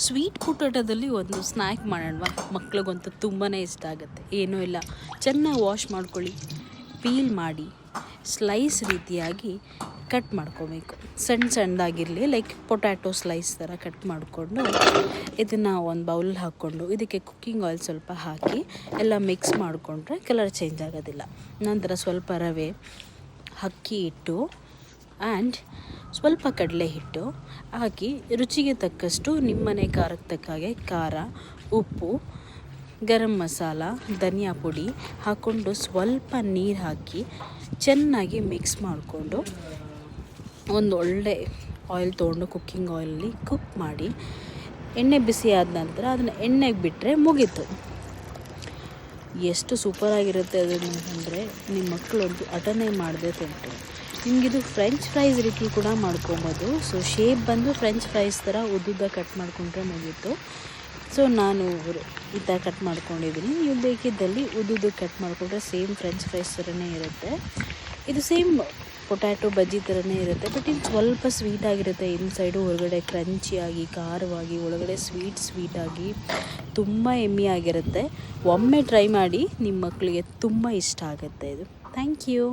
Sweet ಪೊಟ್ಯಾಟೋದಲ್ಲಿ ಒಂದು snack ಮಾಡೋಣವಾ? ಮಕ್ಳಿಗಂತೂ ತುಂಬಾ ಇಷ್ಟ ಆಗುತ್ತೆ. ಏನೂ ಇಲ್ಲ, ಚೆನ್ನಾಗಿ ವಾಶ್ ಮಾಡ್ಕೊಳ್ಳಿ, ಪೀಲ್ ಮಾಡಿ ಸ್ಲೈಸ್ ರೀತಿಯಾಗಿ ಕಟ್ ಮಾಡ್ಕೋಬೇಕು. ಸಣ್ಣದಾಗಿರಲಿ, ಲೈಕ್ ಪೊಟ್ಯಾಟೊ ಸ್ಲೈಸ್ ಥರ ಕಟ್ ಮಾಡಿಕೊಂಡು ಇದನ್ನು ಒಂದು ಬೌಲ್ ಹಾಕ್ಕೊಂಡು ಇದಕ್ಕೆ ಕುಕ್ಕಿಂಗ್ ಆಯಿಲ್ ಸ್ವಲ್ಪ ಹಾಕಿ ಎಲ್ಲ ಮಿಕ್ಸ್ ಮಾಡಿಕೊಂಡ್ರೆ ಕಲರ್ ಚೇಂಜ್ ಆಗೋದಿಲ್ಲ. ನಂತರ ಸ್ವಲ್ಪ ರವೆ, ಅಕ್ಕಿ ಹಿಟ್ಟು ಆ್ಯಂಡ್ ಸ್ವಲ್ಪ ಕಡಲೆ ಹಿಟ್ಟು ಹಾಕಿ ರುಚಿಗೆ ತಕ್ಕಷ್ಟು ನಿಮ್ಮನೆ ಖಾರಕ್ಕೆ ತಕ್ಕ ಹಾಗೆ ಖಾರ, ಉಪ್ಪು, ಗರಂ ಮಸಾಲ, ಧನಿಯಾ ಪುಡಿ ಹಾಕ್ಕೊಂಡು ಸ್ವಲ್ಪ ನೀರು ಹಾಕಿ ಚೆನ್ನಾಗಿ ಮಿಕ್ಸ್ ಮಾಡಿಕೊಂಡು ಒಂದು ಒಳ್ಳೆ ಆಯಿಲ್ ತೊಗೊಂಡು ಕುಕ್ಕಿಂಗ್ ಆಯಿಲಲ್ಲಿ ಕುಕ್ ಮಾಡಿ ಎಣ್ಣೆ ಬಿಸಿ ಆದ ನಂತರ ಅದನ್ನು ಎಣ್ಣೆಗೆ ಬಿಟ್ಟರೆ ಮುಗೀತು. ಎಷ್ಟು ಸೂಪರಾಗಿರುತ್ತೆ ಅದನ್ನು ಅಂದರೆ ನಿಮ್ಮ ಮಕ್ಕಳಂತೂ ಹಠನೇ ಮಾಡದೆ ತಿಂತಾರೆ. ನಿಮಗಿದು ಫ್ರೆಂಚ್ ಫ್ರೈಸ್ ರೀತಿ ಕೂಡ ಮಾಡ್ಕೊಬೋದು. ಸೊ ಶೇಪ್ ಬಂದು ಫ್ರೆಂಚ್ ಫ್ರೈಸ್ ಥರ ಉದ್ದುದ್ದ ಕಟ್ ಮಾಡಿಕೊಂಡ್ರೆ ಮುಗೀತು. ಸೊ ನಾನು ಈ ಥರ ಕಟ್ ಮಾಡ್ಕೊಂಡಿದ್ದೀನಿ. ನೀವು ಬೇಕಿದ್ದಲ್ಲಿ ಉದ್ದುದ್ದು ಕಟ್ ಮಾಡಿಕೊಂಡ್ರೆ ಸೇಮ್ ಫ್ರೆಂಚ್ ಫ್ರೈಸ್ ಥರನೇ ಇರುತ್ತೆ. ಇದು ಸೇಮ್ ಪೊಟ್ಯಾಟೊ ಬಜ್ಜಿ ಥರನೇ ಇರುತ್ತೆ, ಬಟ್ ಇದು ಸ್ವಲ್ಪ ಸ್ವೀಟಾಗಿರುತ್ತೆ. ಇನ್ಸೈಡು ಹೊರಗಡೆ ಕ್ರಂಚಿಯಾಗಿ, ಖಾರವಾಗಿ, ಒಳಗಡೆ ಸ್ವೀಟಾಗಿ ತುಂಬ ಯಮ್ಮಿಯಾಗಿರುತ್ತೆ. ಒಮ್ಮೆ ಟ್ರೈ ಮಾಡಿ, ನಿಮ್ಮ ಮಕ್ಕಳಿಗೆ ತುಂಬ ಇಷ್ಟ ಆಗುತ್ತೆ ಇದು. Thank you.